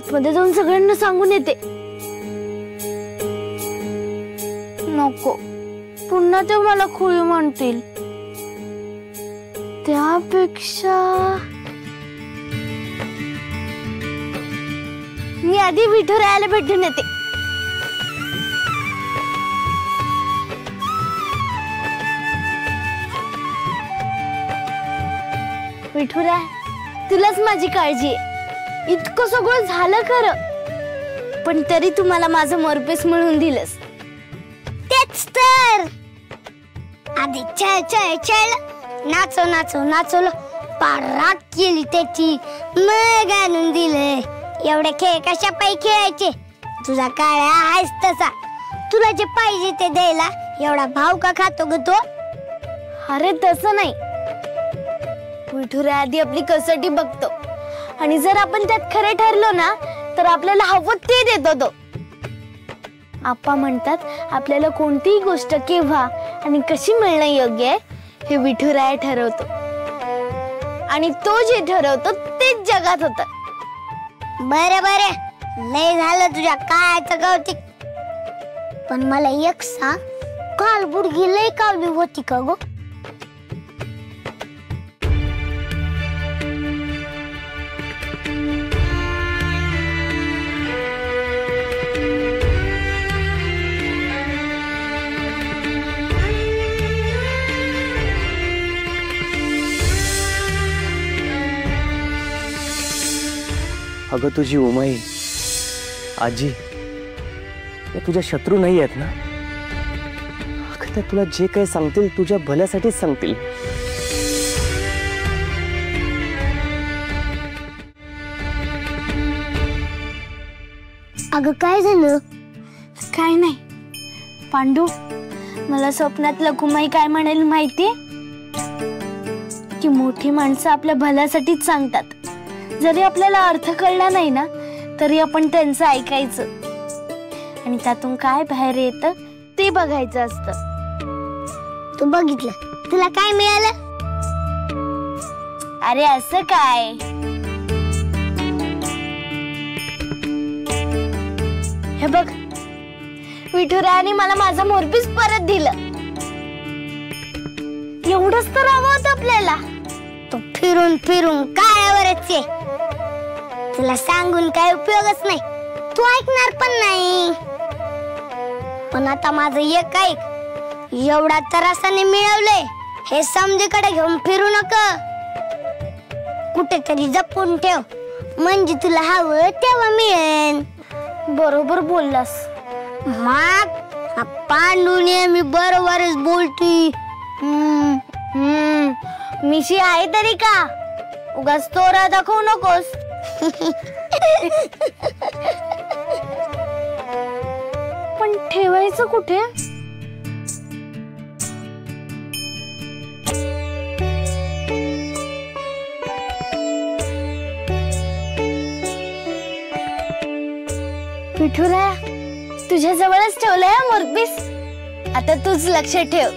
आतमध्ये जाऊन सगळ्यांना सांगून येते. नको, पुन्हा ते मला खुळी म्हणतील. त्यापेक्षा मी आधी विठुरायाला भेटून येते. विठुराय, तुलाच माझी काळजी आहे. इतकं सगळं झालं खरं, पण तरी तुम्हाला माझं मोरपीस मिळवून दिलंस. तेच तर. आधी चल चल चल नाचो नाचो नाचवलं, पारात केली त्याची, मग आणून दिले. एवढे खेळ कशा पायी खेळायचे? तुझा काळ्या आहेस तसा. तुला जे पाहिजे ते द्यायला एवढा भाव का खातो ग तो? अरे तसं नाही, विठुराय आधी आपली कसोटी बघतो, आणि जर आपण त्यात खरे ठरलो ना तर आपल्याला हवं ते देतो तो. आप्पा म्हणतात आपल्याला कोणतीही गोष्ट केव्हा आणि कशी मिळणं योग्य आहे हे विठुराय ठरवतो, आणि तो जे ठरवतो तेच जगात होतं. बरं बरं, लय झालं तुझ्या कायचं कौतिक. पण मला एक सांग, काल गुडघी लय कावली होती का गो? अगं तुझी उमाई आजी या तुझ्या शत्रू नाही आहेत ना? अगं त्या तुला जे काही सांगतील तुझ्या भल्यासाठीच सांगतील. अगं काय झालं? काय नाही पांडू, मला स्वप्नात लखुमाई काय म्हणेल माहितीये? की मोठी माणसं आपल्या भल्यासाठीच सांगतात. जरी आपल्याला अर्थ कळला नाही ना तरी आपण त्यांचं ऐकायचं, आणि त्यातून काय बाहेर येतं ते बघायचं असतं. तू बघितलं, तुला काय मिळालं? अरे असं काय, हे बघ, विठुरायाने मला माझं मोरपीस परत दिलं. एवढंच तर हवं होतं आपल्याला. तो फिरून फिरून काळ्यावरच आहे. तुला सांगून काय उपयोगच नाही, तू ऐकणार पण नाही. पण आता माझं एक ऐक, एवढा त्रासाने मिळवलंय हे समजेकडे घेऊन फिरू नका. कुठेतरी जपून ठेव, म्हणजे तुला हवं तेव्हा मिळेल. बरोबर बोललास. मग पांडू नेहमी बरोबरच बोलती. मिशी आहे तरी का? उगाच तोरा दाखवू नकोस. पण ठेवायचं कुठे? विठुराया, तुझ्या जवळच ठेवलंय मोरपीस. आता तूच लक्ष ठेव.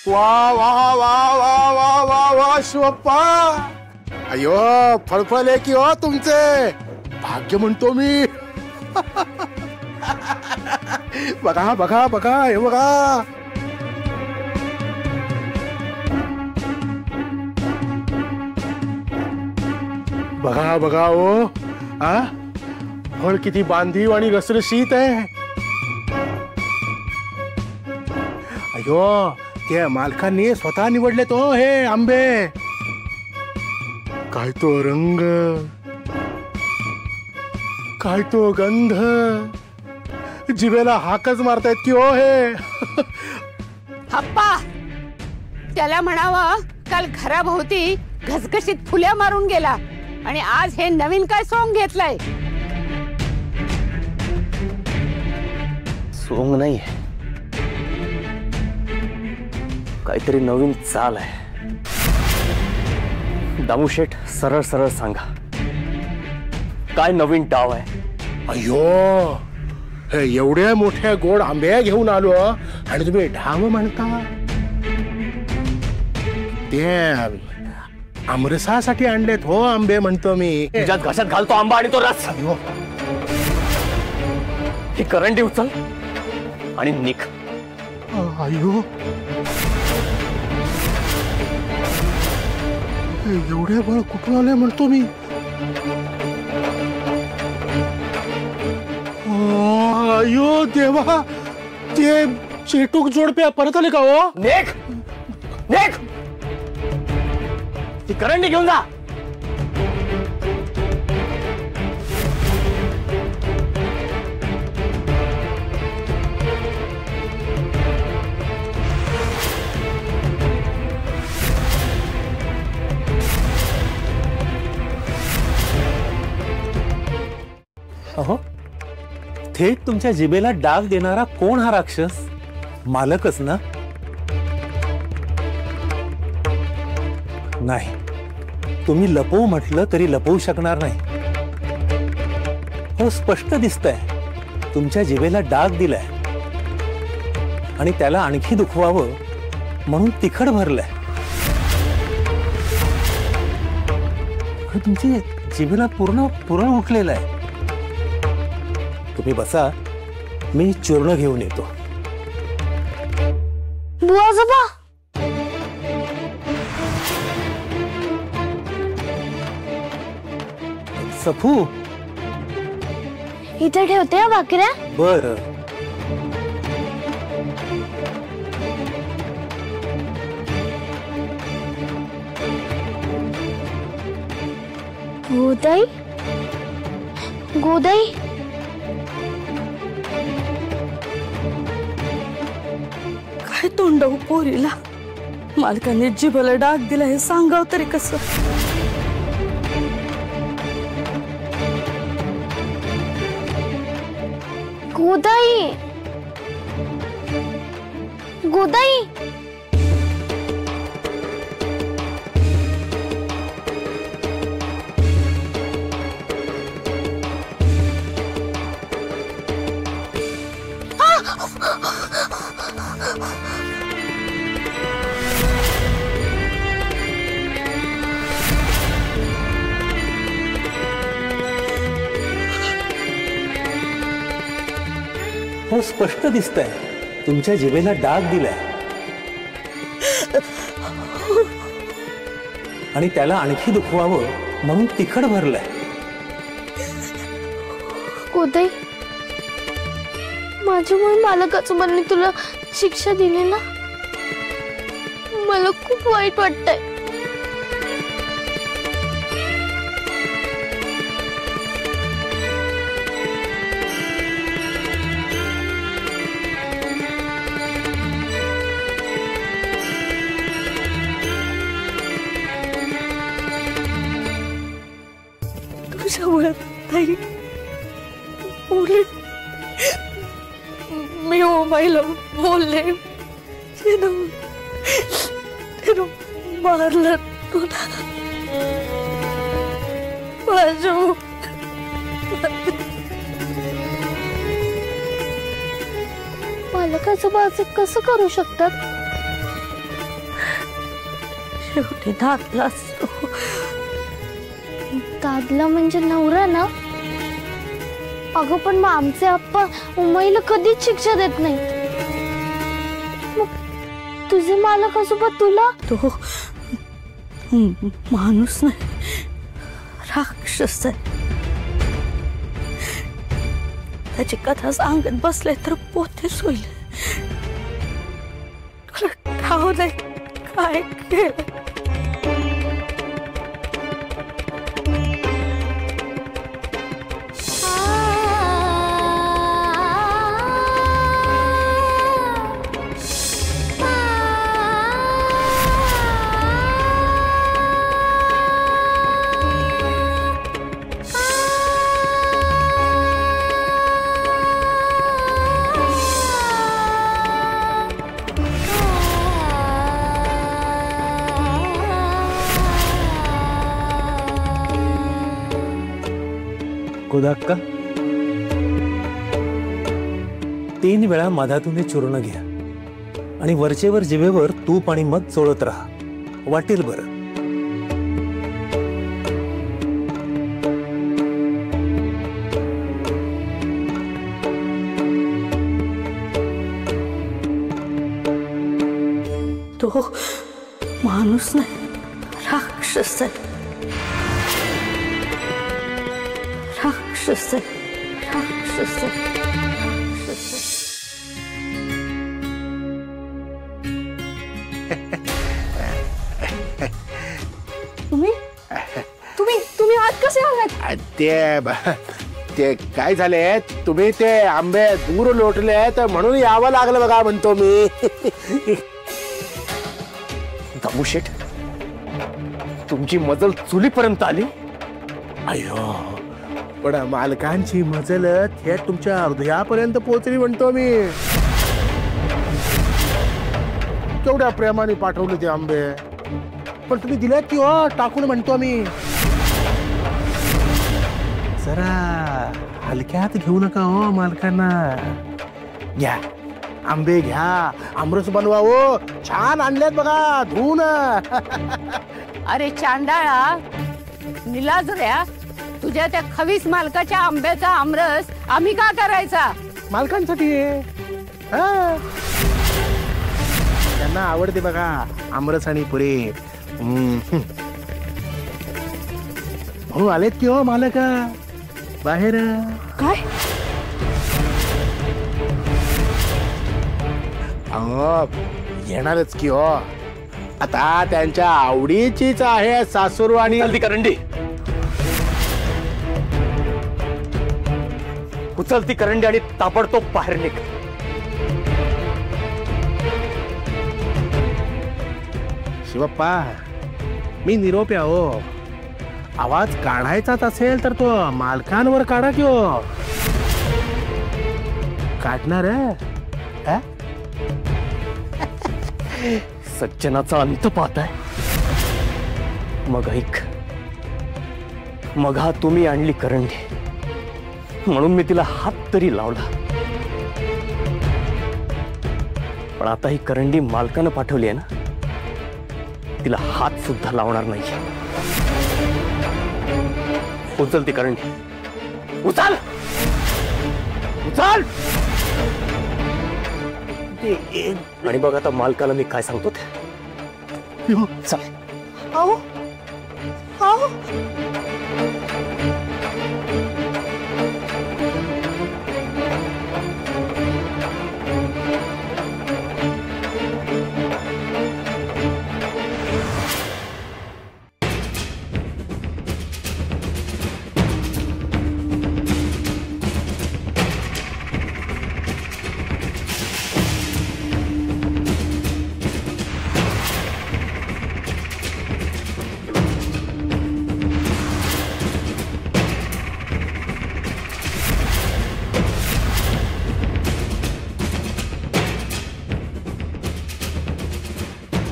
वा वा वा वा वा वा वा शिवप्पा, अयो फळफळ की हो तुमचे भाग्य म्हणतो मी. बघा बघा बघा, हे बघा. बघा बघा ओ, फळ किती बांधीव आणि रसरशीत आहे. अयो, त्या मालकांनी स्वतः निवडले तो हे आंबे. काय तो रंग, काय तो गंध, जिभेला हाकच मारतायत की हो हे. हप्पा, त्याला म्हणावं काल घराभोवती घसघशीत फुल्या मारून गेला, आणि आज हे नवीन काय सोंग घेतलाय. सोंग नाही, काहीतरी नवीन चाल आहे. दामूशेठ, सरळ सरळ सांगा, काय नवीन डाव आहे? अयो, हे एवढ्या मोठ्या गोड आंबे घेऊन आलो आणि तुम्ही ढाम म्हणता? ते आमरसासाठी आणलेत हो आंबे म्हणतो मी. तुझ्यात घशात घालतो आंबा आणि तो रस. ही करंटी उचल आणि निघ. अयो एवढे बळ कुठून आले म्हणतो मी? अयो देवा, ते चेटूक जोडप्या परत आले का हो? निघ निघ. ती करंटी घेऊन जा. अहो, थेट तुमच्या जिभेला डाग देणारा कोण हा राक्षस? मालकच ना? नाही, तुम्ही लपवू म्हटलं तरी लपवू शकणार नाही. हो, स्पष्ट दिसतंय तुमच्या जिभेला डाग दिलाय आणि त्याला आणखी दुखवावं म्हणून तिखट भरलंय. तुमची जिभेला पूर्ण पुरण उठलेलं आहे. तुम्ही बसा, मी चूर्ण घेऊन येतो. बुवाजोबा, सफू, इथे ठेवते हा भाकऱ्या. बर. गोदाई, गोदाई, काय तोंडवू पोरीला? मालकाने जिभेला डाग दिला हे सांगाव तरी कसं? गोदाई, गोदाई. हो, स्पष्ट दिसतंय तुमच्या जिभेला डाग दिलाय आणि त्याला आणखी दुखवावं म्हणून तिखट भरलंय. गोदाई, माझ्यामुळे मालकाचं म्हणणे तुला शिक्षा दिली ना, मला खूप वाईट वाटतंय. तुझ्यामुळे ताई बोलले, मी उमाईला बोलले, तिनं मारलं तुला. बाजू मालकाचं बाज कसं करू शकतात? शेवटी दादला असतो. दादला म्हणजे नवरा ना? अगं पण मग आमचे आप्पा उमाईला कधीच शिक्षा देत नाही. मग तुझे मालकासोबत तुला? तो माणूस नाही, राक्षस आहे. त्याची कथा सांगत बसले तर पोतेच होईल. तुला ठाव नाही काय केलं. गोदाक्का, 3 वेळा मधातून हे चूर्ण घ्या आणि वरचेवर जिभेवर तूप आणि मध चोळत राहा. वाटेल बरं. तो माणूस नाही, राक्षस आहे. राक्षस आहे, राक्षस आहे, राक्षस आहे. तुम्ही तुम्ही तुम्ही आत कसे आलात? ते काय झाले, तुम्ही ते आंबे दूर लोटले तर म्हणून यावं लागलं बघा म्हणतो मी. दामूशेठ, तुमची मजल चुलीपर्यंत आली. अयो, पण मालकांची मजल थेट तुमच्या हृदयापर्यंत पोहोचली म्हणतो मी. केवढ्या प्रेमाने पाठवले ते आंबे, पण तुम्ही दिलेत की हो टाकून म्हणतो मी. जरा हलक्यात घेऊ नका हो मालकांना. घ्या आंबे घ्या, आमरस बनवा हो. छान आणलेत बघा धुवून. अरे चांडाळा, निलाजऱ्या, तुझ्या त्या खवीस मालकाच्या आंब्याचा आमरस आम्ही का करायचा? मालकांसाठी त्यांना आवडते बघा आमरस आणि पुरे. म्हणून आलेत की हो मालक बाहेर. काय? येणारच की हो. आता त्यांच्या आवडीचीच आहे सासूर आणि उचल ती करंडी, उचल ती करंडी आणि ताबडतोब बाहेर निघ. शिवप्पा, मी निरोप आहे हो. आवाज काढायचाच असेल तर तो मालकांवर काढा की हो. काढणार आहे? सज्जनाचा अंत पाहताय. मग ऐक, मग हा तुम्ही आणली करंडी म्हणून मी तिला हात तरी लावला, पण आता ही करंडी मालकानं पाठवली आहे ना, तिला हात सुद्धा लावणार नाही. उचल ती करंडी, उचल उचल. आणि बघ आता मालकाला मी काय सांगतो ते. चल. आओ आओ.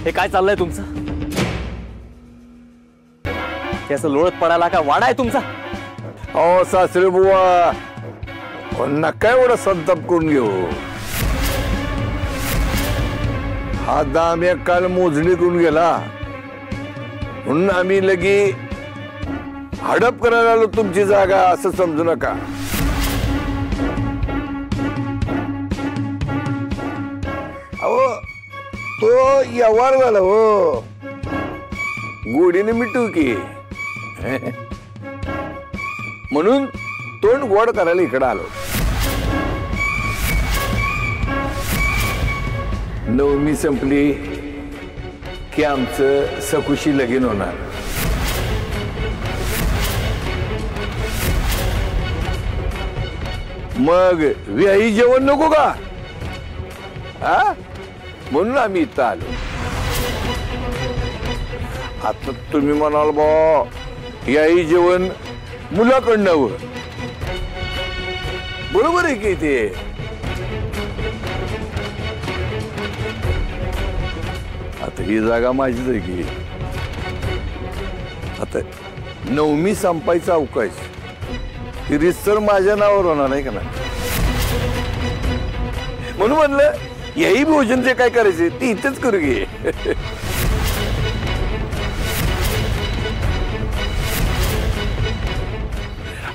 हे काय चाललंय तुमचं? हे असं लोळत पडायला का वाडा आहे तुमचा? अहो सासरे बुवा, नका एवढा संताप करून घेऊ. हा दाम एक काल मोजणी करून गेला म्हणून आम्ही लगी हडप करायला आलो तुमची जागा असं समजू नका. अहो तो व्यवहार झाला हो, गोडीने मिटू की. म्हणून तोंड गोड करायला इकडे आलो. नवमी संपली की आमचं सकुशी लगीन होणार. मग व्याही जेवण नको का? हा, म्हणून आम्ही इथं आलो. आता तुम्ही म्हणाल बा याही जेवण मुलाकडनं हवं. बरोबर आहे की ते. आता ही जागा माझीच आहे की. आता नवमी संपायचा अवकाश ही रितसर माझ्या नावावर होणार आहे का ना. म्हणून म्हणलं यही भोजन जे काय करायचे ते इथेच करू घे.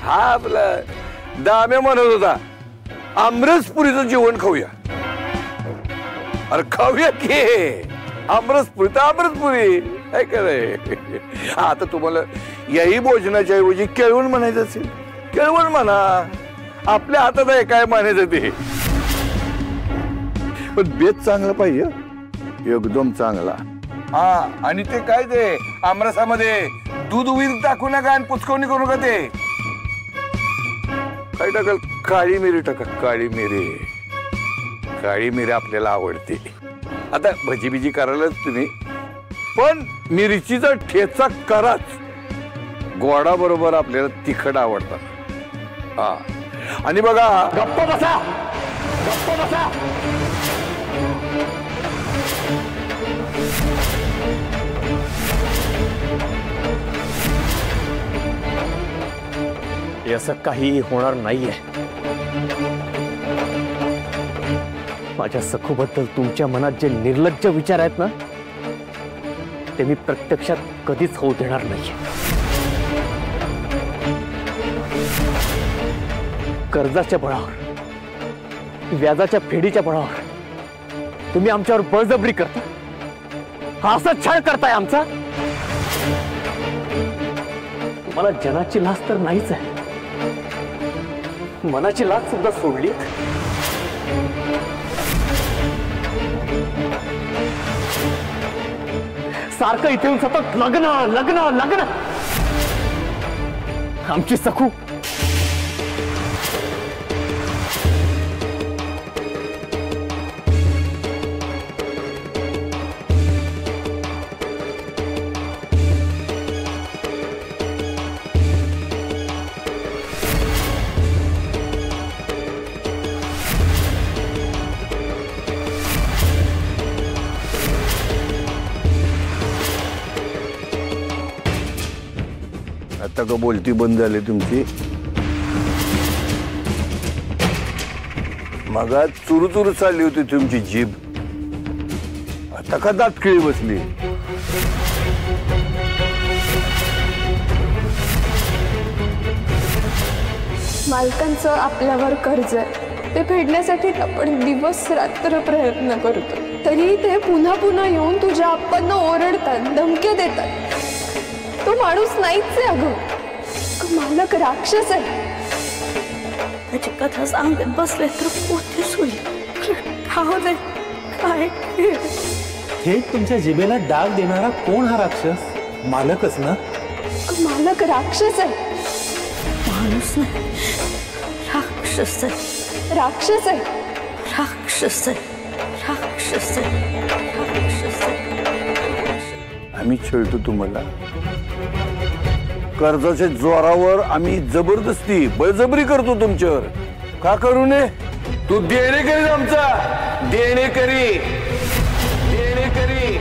हा आपला दाम्या म्हणत होता आमरसपुरीचं जेवण खाऊया. अरे खाऊया की आमरसपुरी तर आमरसपुरी काय कराय. आता तुम्हाला याही भोजनाच्या ऐवजी केळवण म्हणायचं असेल केळवण म्हणा. आपल्या हातात आहे काय म्हणायचं ते. पण बेत चांगला पाहिजे एकदम चांगला. हा आणि ते काय ते आमरसामध्ये दूध उईर टाकू नका आणि पुचकवणी करू नका. ते काय टाकाल काळी मिरी टाका. काळी मिरी काळी मिरी आपल्याला आवडते. आता भजी बिजी करायलाच तुम्ही पण मिरचीचा ठेचा कराच. गोडा बरोबर आपल्याला तिखट आवडतात. हा आणि बघा गप्प बसा गप्प बसा. असं काही होणार नाहीये. माझ्या सखूबद्दल तुमच्या मनात जे निर्लज्ज विचार आहेत ना ते मी प्रत्यक्षात कधीच होऊ देणार नाहीये. कर्जाच्या बळावर व्याजाच्या फेडीच्या बळावर तुम्ही आमच्यावर बळजबरी करता. हा असा छळ करताय आमचा. तुम्हाला जनाची लाज तर नाहीच आहे मनाची लाज सुद्धा सोडली. सारखं इथे येऊन सतत लग्न लग्न लग्न. आमची सखू आता का बोलती बंद झाली तुमची. मगा चुरू चुरू चालली होती तुमची जीभ. आता का दातखिळी बसली. मालकांचं आपल्यावर कर्ज आहे ते फेडण्यासाठी आपण दिवस रात्र प्रयत्न करतो तरी ते पुन्हा पुन्हा येऊन तुझ्या आप्पांना ओरडतात धमक्या देतात. तो माणूस नाहीच आहे अगं. मालक राक्षस आहे. त्याची कथा सांगत बसले तर पोतेच होईल. काय थेट तुमच्या जिभेला डाग देणारा कोण हा राक्षस. मालकच ना. मालक राक्षस आहे. माणूस नाही राक्षस आहे. राक्षस आहे. राक्षस आहे. राक्षस आहे. राक्षस आहे. आम्ही छळतो तुम्हाला. कर्जाच्या जोरावर आम्ही जबरदस्ती बळजबरी करतो तुमच्यावर. का करू नये. तू देणेकरी आमचा देणेकरी देणेकरी.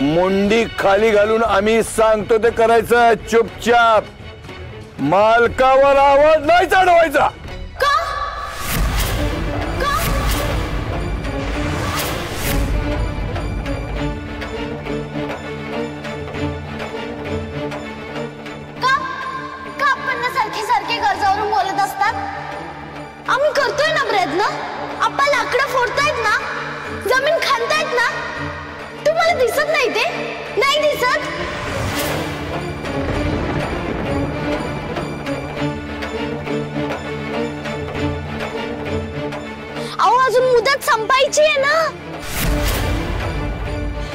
मुंडी खाली घालून आम्ही सांगतो ते करायचं चुपचाप. मालकावर आवाज नाही चढवायचा. कर्जावरून बोलत असतात. आम्ही करतोय ना प्रयत्न. आप्पा लाकडं फोडतायत ना जमीन खांदतायत ना. तुम्हाला दिसत नाही ते नाही दिसत. अहो अजून मुदत संपायची आहे ना.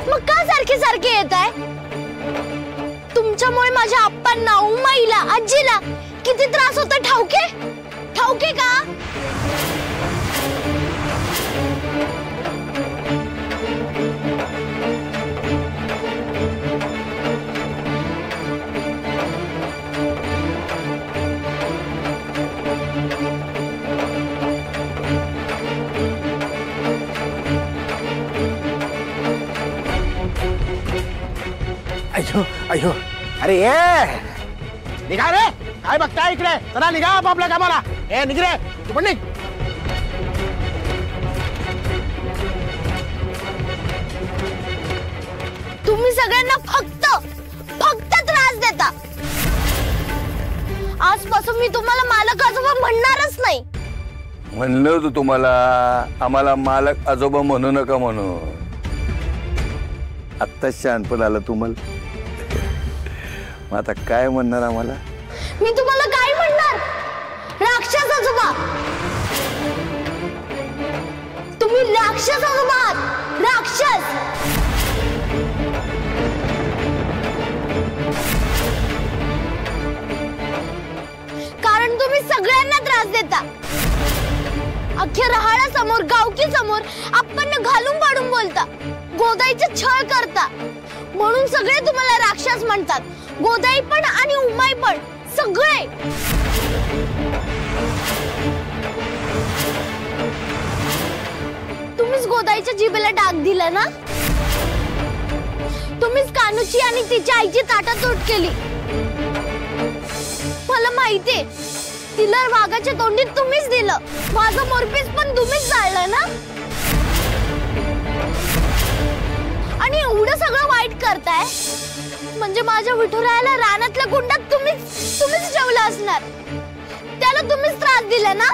मग का सारखे सारखे येत आहे. तुमच्यामुळे माझ्या आप्पांना उमाईला आजीला किती त्रास होता ठाऊके ठाऊके का. अयो अयो अरे ये निघा रे. काय बघताय इकडे? चला निघा आपल्या कामाला. ए निघ रे, तू पण निघ. तुम्ही सगळ्यांना फक्त त्रास देता. आजपासून मी तुम्हाला मालक आजोबा म्हणणारच नाही. म्हणलं होतं तुम्हाला आम्हाला मालक आजोबा म्हणू नका म्हणून. आत्ताच शहाणपण आलं तुम्हाला. मग आता काय म्हणणार आम्हाला? मी तुम्हाला काय म्हणणार? राक्षस आजोबा. तुम्ही राक्षस आजोबा आहात. राक्षस. कारण तुम्ही सगळ्यांना त्रास देता. अख्ख्या रहाडा समोर, गावकी समोर आपण घालून पाडून बोलता. गोदाईचे छळ करता. म्हणून सगळे तुम्हाला राक्षस म्हणतात. गोदाई पण आणि उमाई पण, सगळे. तुम्हीच गोदाईच्या जिभेला डाग दिला ना. तुम्हीच कानूची आणि तिच्या आईची ताटातूट केली. मला माहितीये, तिला वाघाच्या तोंडीत तुम्हीच दिलं. माझं मोरपीस पण तुम्हीच जाळलं ना. आणि एवढं सगळं वाईट करताय म्हणजे माझ्या विठुरायाला रानातल्या कुंडात तुम्हीच ठेवलं असणार. त्याला तुम्हीच त्रास दिला ना.